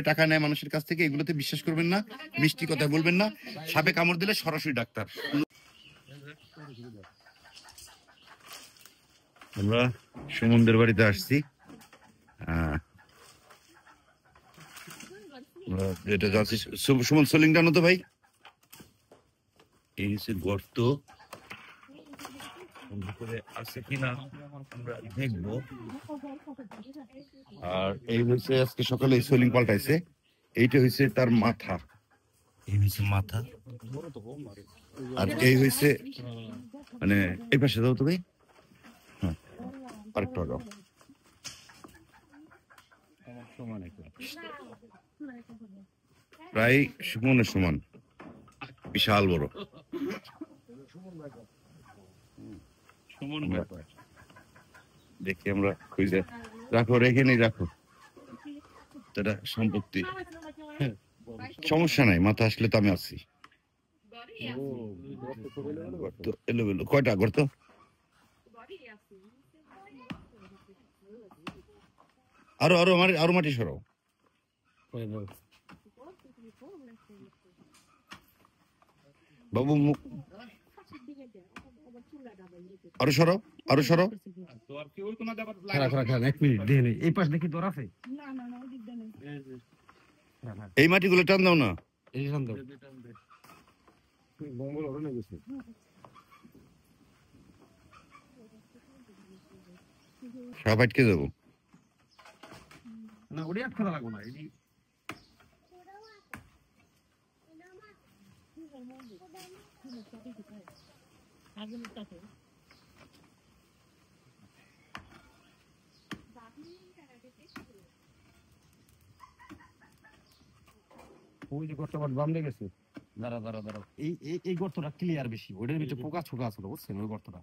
টাকা নেয় মানুষের কাছ থেকে, এগুলোতে বিশ্বাস করবেন না, মিষ্টি কথা বলবেন না, সাপে কামড় দিলে সরাসরি ডাক্তার। আমরা সুমনদের বাড়িতে আসছি, যেটা যাচ্ছি সুমন সোলিং টানো তো ভাই, এই হচ্ছে গর্ত, ভিতরে আছে কিনা আমরা দেখবো। আর এই হচ্ছে আজকে সকালে সোলিং পাল্টাইছে, এইটা হয়েছে তার মাথা, এই হচ্ছে মাথা, আর এই হয়েছে মানে এই পাশে দাও তো ভাই, হ্যাঁ আরেকটা দাও, প্রায় সুমনের সমান, বিশাল বড়। দেখি আমরা খুঁজে রাখো, রেখে নেই রাখো, এটা সম্পত্তি, সমস্যা নাই, মাথা আসলে তো আমি আছি। এলোমেলো কয়টা গর্ত, আরো আরো আরো মাটি সরাও, বাবু আরো সরাও, আরো সরাও, এই পাশ দেখি তোর আছে, এই মাটিগুলো টান দাও না, সব আটকে যাবো না, ওটা আটকে লাগবো না, ওই যে গর্তটা বাম দিয়ে গেছে, দাঁড়া দাঁড়া দাঁড়া, এই গর্তটা ক্লিয়ার বেশি, ওইটার ভিতরে পোকা ছোকা আছে বুঝছেন, ওই গর্তটা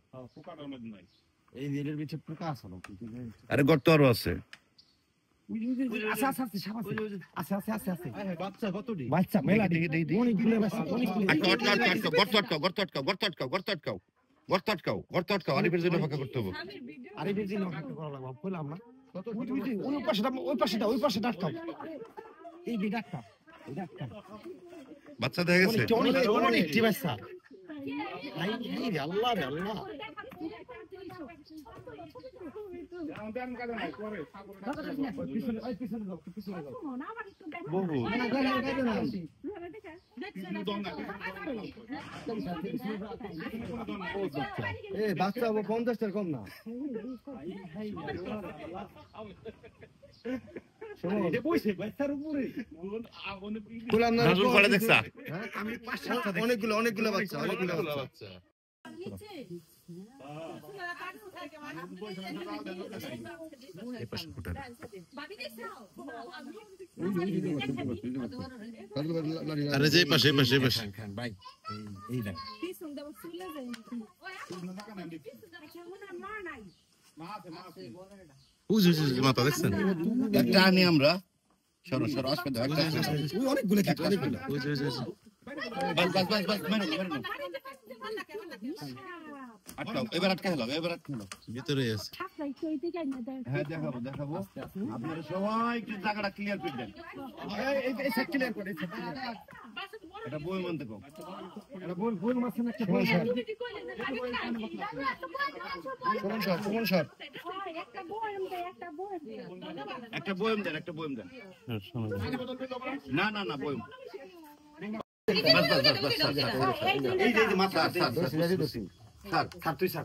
এই এর ভিতরে পোকা আছে, আরে গর্ত আরো আছে, বাচ্চা মেলা গর্ত আটকাও, গর্ত আটকাও, আরিফের জন্য ফাঁকা করতে হবে, আরিফের জন্য ফাঁকা করা লাগবে, বললাম না ওই পাশেটা, ওই পাশে আটকাও, এই দিকে আটকাও, বাচ্চা দেখা গেছে অনেকটি বাচ্চা, আল্লাহ রে আল্লাহ, বাচ্চা 50টার কম না, অনেকগুলো অনেকগুলো বাচ্চা, অনেকগুলো বাচ্চা, আরে যে পাশে পাশে পাশে ভাই, এই দেখ মাথা দেখছেন, একটা আনি আমরা, সরো সরো আসবে, অনেকগুলো এবার আটকে হলাম, এবার আটকে হলাম, ভিতরে আছে, হ্যাঁ দেখাবো দেখাবো, আপনারা সবাই একটু জায়গাটা ক্লিয়ার করে দেন, ক্লিয়ার করে, এটা বই মানতে কম, এটা বই মারছেন, একটা বই একটা বইম দেন, একটা বইম দেন, না না না বইম, এই যে মাথা তুই সরা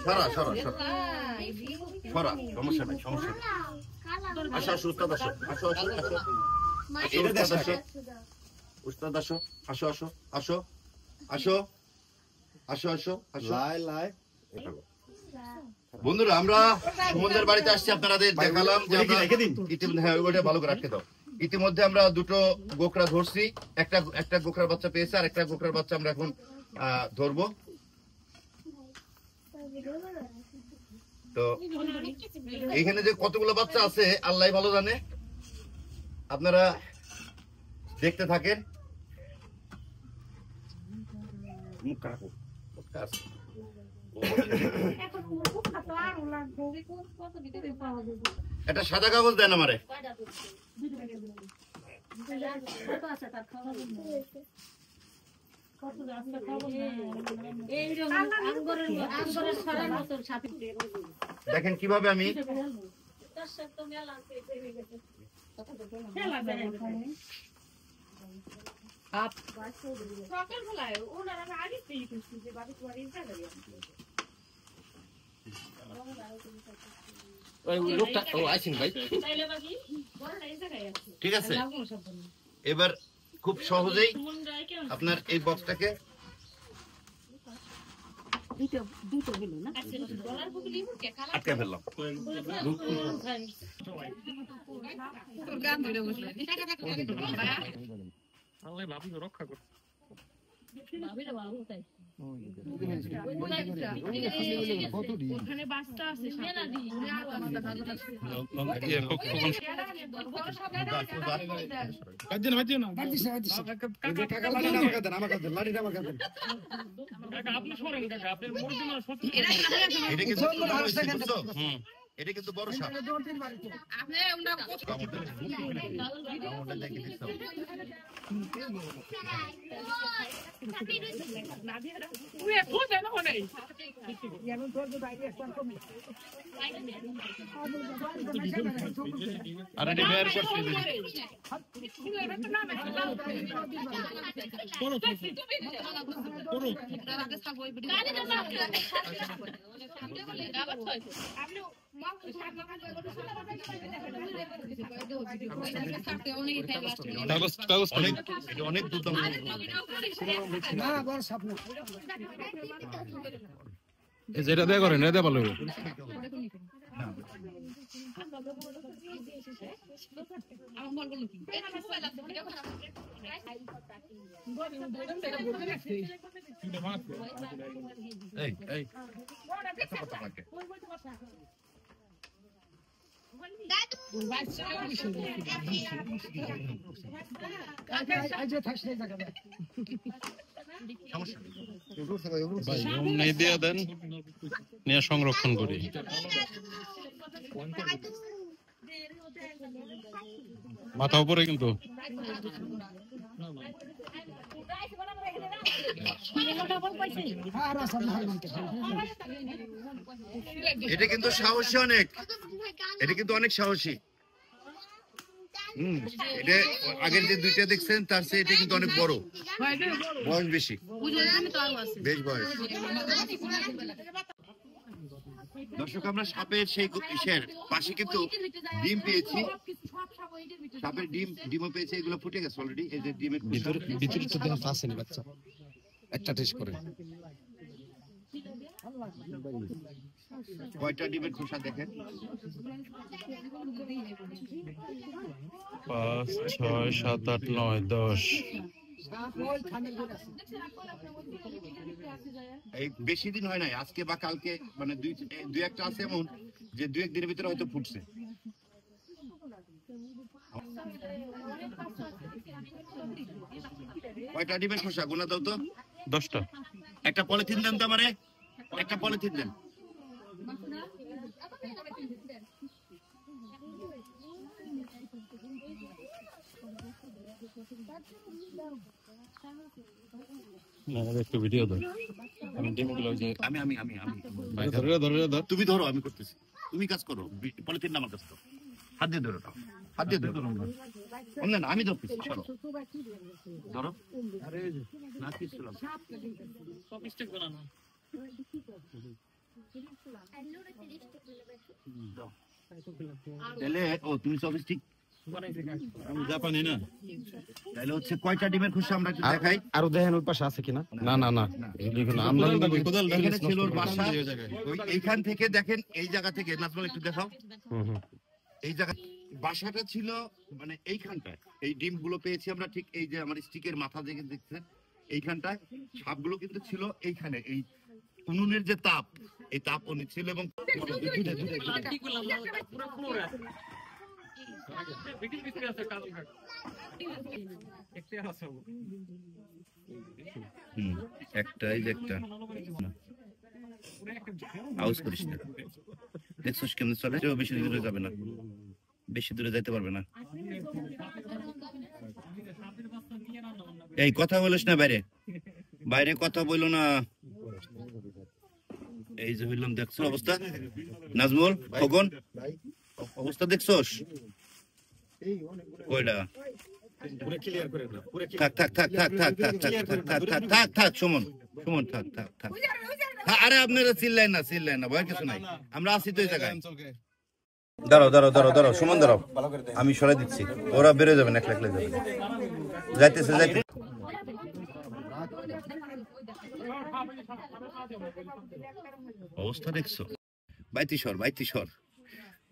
সরা সরা সরা, সমস্যা নাই সমস্যা নাই, আসো আসো উস্তাদ আসো, আসো আসো আসো উস্তাদ আসো, আসো আসো আসো আসো আসো আসো আসো, লাই লাই। বন্ধুরা আমরা সুমনদের বাড়িতে আসছি, আপনাদের দেখালাম যে ইতিমধ্যে, হ্যাঁ ওইটা ভালো করে রাখতে দাও, ইতিমধ্যে আমরা দুটো গোকরা ধরছি, একটা গোকরার বাচ্চা পেয়েছে, আর একটা গোকরার বাচ্চা আমরা এখন ধরবো। তো এইখানে যে কতগুলো বাচ্চা আছে আল্লাহ ভালো জানে, আপনারা দেখতে থাকেন। মুখ কাকু একটা সাদা কাগজ দেন আমারে। দেখেন কিভাবে আমি ঠিক আছে। এবার খুব সহজেই আপনার এই বক্সটাকে আটকে ফেললাম। রক্ষা কর এটা কিন্তু বড় সাপ। অনেক দুর্দান্ত যেটা দেয়া করেন এটা ভালো হবে। দিয়ে দেন, নিয়ে সংরক্ষণ করি। মাথা উপরে কিন্তু এটা কিন্তু সাহসী অনেক, এটা কিন্তু অনেক সাহসী। এটা আগের যে দুইটা দেখছেন তার চেয়ে এটা কিন্তু অনেক বড়, বয়স বেশি, বেশ বয়স। দর্শক আমরা সাপের সেই পাশে কিন্তু ডিম পেয়েছি, সাপের ডিমও পেয়েছি, এগুলো ফুটে গেছে অলরেডি। এই যে ডিমের ভিতরে তো দেহ আছে না বাচ্চা, একটা টেস্ট করে। কয়টা ডিমের খোসা দেখেন? 5, 6, 7, 8, 9, 10। এই বেশি দিন হয় নাই, আজকে বা কালকে, মানে দুই একটা আছে এমন যে 2-1 দিনের ভিতরে হয়তো ফুটছে। কয়টা ডিমের খোসা গুনা দাও তো? 10টা। একটা পলিথিন দেন তো আমারে, একটা পলিথিন দেন। একটু ভিডিও ধর, আমি ডিমগুলো যে আমি তুমি ধরো, আমি করতেছি, তুমি কাজ করো। পলিথিন আমার কাছে হাত দিয়ে ধরো, হাত দিয়ে ধরো। না আমি ধরতেছি, চলো ধরো। না কি ছিল তাহলে? ও তুমি সবিস্টিক জাপানি না? তাহলে হচ্ছে কয়টা ডিমের খোসা আমরা একটু দেখাই। আরো দেখেন ওই পাশে আছে কিনা। না না না, এখানে ছিল ওর বাসা। এইখান থেকে দেখেন, এই জায়গা থেকে নাজমুল একটু দেখাও। এই জায়গা বাসাটা ছিল মানে এইখানটায়। এই ডিমগুলো পেয়েছি আমরা ঠিক এই যে আমার স্টিকের মাথা থেকে দেখছেন এইখানটায়। সাপগুলো কিন্তু ছিল এইখানে, এই উনুনের যে তাপ, এই তাপ অনেক ছিল। এবং একটা এই যে একটা আউজ করিস না, দেখছিস কেমন চলে, বেশি দূরে যাবে না, বেশি দূরে যাইতে পারবে না। এই কথা বলিস না, বাইরে বাইরে কথা বললো না। এই যে বললাম, দেখছো অবস্থা নাজমুল খোকন, অবস্থা দেখছোস কয়টা? থাক থাক থাক থাক থাক থাক থাক থাক থাক থাক থাক সুমন, সুমন থাক থাক থাক। আরে আপনারা চিল্লেন না, ভয় কিছু নাই, আমরা আছি তো এই জায়গায়। দাঁড়াও দাঁড়াও দাঁড়াও দাঁড়াও সুমন, দাঁড়াও, আমি সরাই দিচ্ছি, ওরা বেরোয় যাবেন, একলা একলা যাবে, যাইতেছে যাইতে। অবস্থা দেখছো? বাইতি সর বাইতি সর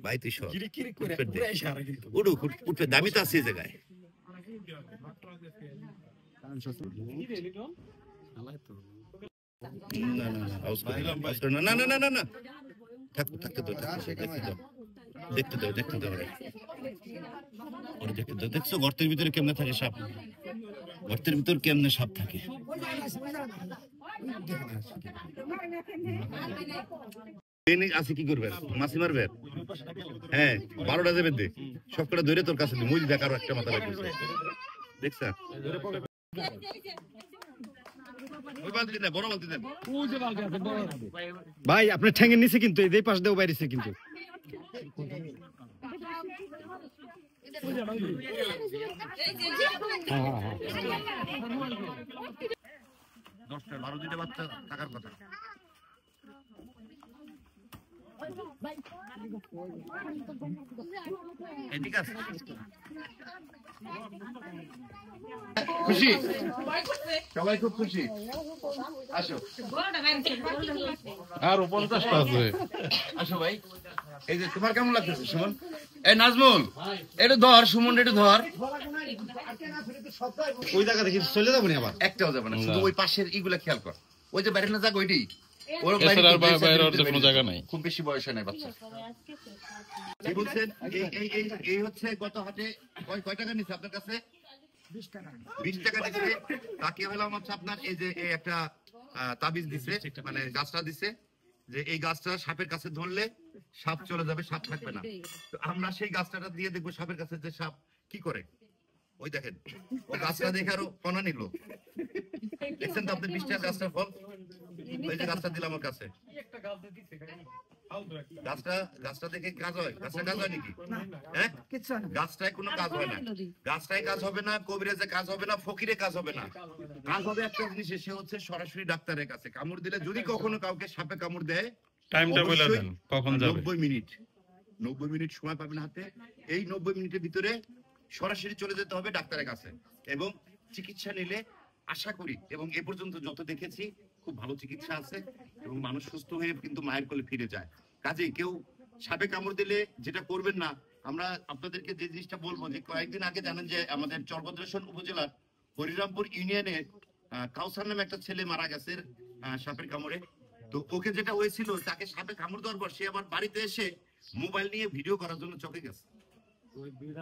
বাইতি সর, উঠুক উঠবে, দামি তো আছে এই জায়গায়। না না না না না, থাকতে থাকতে দাও, দেখতে দাও দেখতে দাও, দেখতে দাও। দেখছো গর্তের ভিতরে কেমনে থাকে সাপ, গর্তের ভিতর কেমনে সাপ থাকে। আছে কি করবে, মাছি মারবে? হ্যাঁ 12টা দেবে দে, সবকটা ধরে তোর কাছে মুই দেখারও একটা মাথা লাগছে, দেখছা? ভাই আপনার ঠ্যাঙের নিচে কিন্তু এই পাশ দিয়েও বাইরেছে কিন্তু। দশটা 12 বাচ্চা থাকার কথা। খুশি, সবাই খুব খুশি। আসো আরো 50টা আছে। আসো ভাই, এই যে তোমার কেমন লাগতেছে সুমন? এই নাজমুল একটু ধর, সুমন একটু ধর। ওই জায়গা থেকে চলে যাবো না, আবার একটাও যাবে না, শুধু ওই পাশের ইগুলা খেয়াল কর। ওই যে বাইরে না যাক ওইটাই, খুব বেশি বয়সে নাই বাচ্চা। কি বলছেন? এই হচ্ছে গত হাটে কয় টাকা নিচ্ছে আপনার কাছে? 20 টাকা দিচ্ছে। তাকে হলাম হচ্ছে আপনার এই যে একটা তাবিজ দিছে, মানে গাছটা দিছে, যে এই গাছটা সাপের কাছে ধরলে সাপ চলে যাবে, সাপ থাকবে না। তো আমরা সেই গাছটা দিয়ে দেখবো সাপের কাছে যে সাপ কি করে। ওই দেখেন, ওই গাছটা দেখে আরো কণা নিল, দেখছেন তো আপনি 20 টাকা গাছটার ফল। ওই যে গাছটা দিলাম আমার কাছে, গাছটা দেখে কাজ হয়? গাছটা কাজ হয় নাকি? হ্যাঁ, গাছটায় কোনো কাজ হয় না, গাছটায় কাজ হবে না, কবিরাজে কাজ হবে না, ফকিরে কাজ হবে না। কাজ হবে একটা জিনিসে, সে হচ্ছে সরাসরি ডাক্তারের কাছে। কামড় দিলে যদি কখনো কাউকে সাপে কামড় দেয়, টাইমটা বলে দেন কখন যাবে। 90 মিনিট সময় পাবেন হাতে। এই 90 মিনিটের ভিতরে সরাসরি চলে যেতে হবে ডাক্তারের কাছে, এবং চিকিৎসা নিলে আশা করি, এবং এ পর্যন্ত যত দেখেছি খুব ভালো চিকিৎসা আছে, এবং মানুষ সুস্থ হয়ে কিন্তু মায়ের কোলে ফিরে যায়। কাজেই কেউ সাপে কামড় দিলে যেটা করবেন না, আমরা আপনাদেরকে যে জিনিসটা বলবো, যে কয়েকদিন আগে জানেন যে আমাদের চরভদ্রেশ্বর উপজেলার হরিরামপুর ইউনিয়নে কাউসার নামে একটা ছেলে মারা গেছে সাপের কামড়ে। তো ওকে যেটা হয়েছিল, তাকে সাপে কামড় দেওয়ার পর সে আবার বাড়িতে এসে মোবাইল নিয়ে ভিডিও করার জন্য চকে গেছে,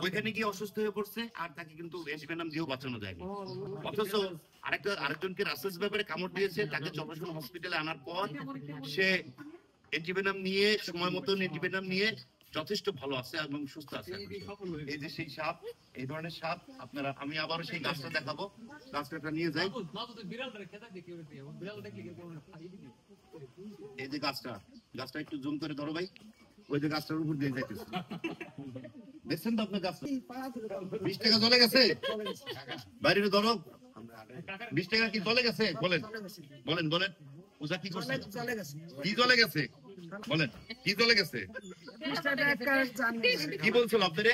ওইখানে গিয়ে অসুস্থ হয়ে পড়ছে, আর তাকে কিন্তু এন্টিভেনাম দিয়েও বাঁচানো যায়নি। অথচ আরেকজনকে রাসেলস ব্যাপারে কামড় দিয়েছে, তাকে চন্দ্রশোনা হসপিটালে আনার পর সে এন্টিভেনাম নিয়ে, সময় মতো এন্টিভেনাম নিয়ে যথেষ্ট ভালো আছে এবং সুস্থ আছে। এই যে সেই সাপ, এই ধরনের সাপ আপনারা, আমি আবারও সেই গাছটা দেখাবো, গাছটা নিয়ে যাই। এই যে গাছটা একটু জুম করে ধরো ভাই, ওই যে গাছটার উপর দিয়ে যাইতেছে, দেখছেন তো আপনার গাছটা? 20 টাকা চলে গেছে, বাইরে ধরো। 20 টাকা কি চলে গেছে? বলেন বলেন বলেন, ওজা কি করছে? কি চলে গেছে বলেন, কি চলে গেছে? কি বলছিল আপনারে?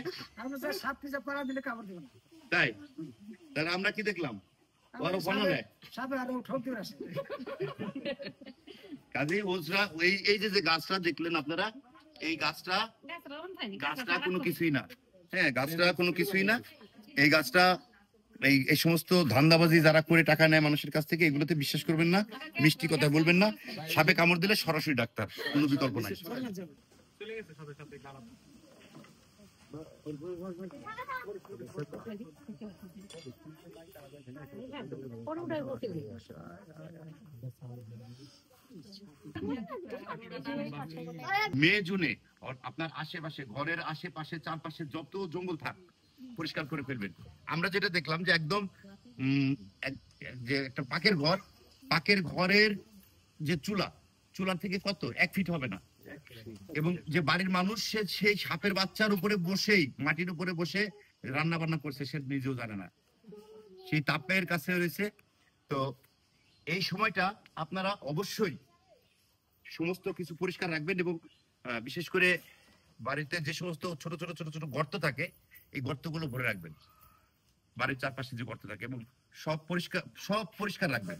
তাই তাহলে আমরা কি দেখলাম? কাজে ওজরা এই যে গাছটা দেখলেন আপনারা, এই গাছটা কোনো কিছুই না। হ্যাঁ, গাছটা কোনো কিছুই না। এই গাছটা, এই সমস্ত ধান্দাবাজি যারা করে টাকা নেয় মানুষের কাছ থেকে, এগুলোতে বিশ্বাস করবেন না, মিষ্টি কথা বলবেন না। সাপে কামড় দিলে সরাসরি ডাক্তার, কোনো বিকল্প নাই। মে জুনে আপনার আশেপাশে, ঘরের আশেপাশে চারপাশে যত জঙ্গল থাক পরিষ্কার করে ফেলবেন। আমরা যেটা দেখলাম যে একদম যে একটা পাকের ঘর, পাকের ঘরের যে চুলার থেকে কত 1 ফিট হবে না, এবং যে বাড়ির মানুষ সেই সাপের বাচ্চার উপরে বসেই, মাটির উপরে বসে রান্না বান্না করছে, সে নিজেও জানে না, সেই তাপের কাছে রয়েছে। তো এই সময়টা আপনারা অবশ্যই সমস্ত কিছু পরিষ্কার রাখবেন, এবং বিশেষ করে বাড়িতে যে সমস্ত ছোট ছোট ছোট ছোট গর্ত থাকে, এই গর্তগুলো ভরে রাখবেন, বাড়ির চারপাশে যে গর্ত থাকে, এবং সব পরিষ্কার রাখবেন।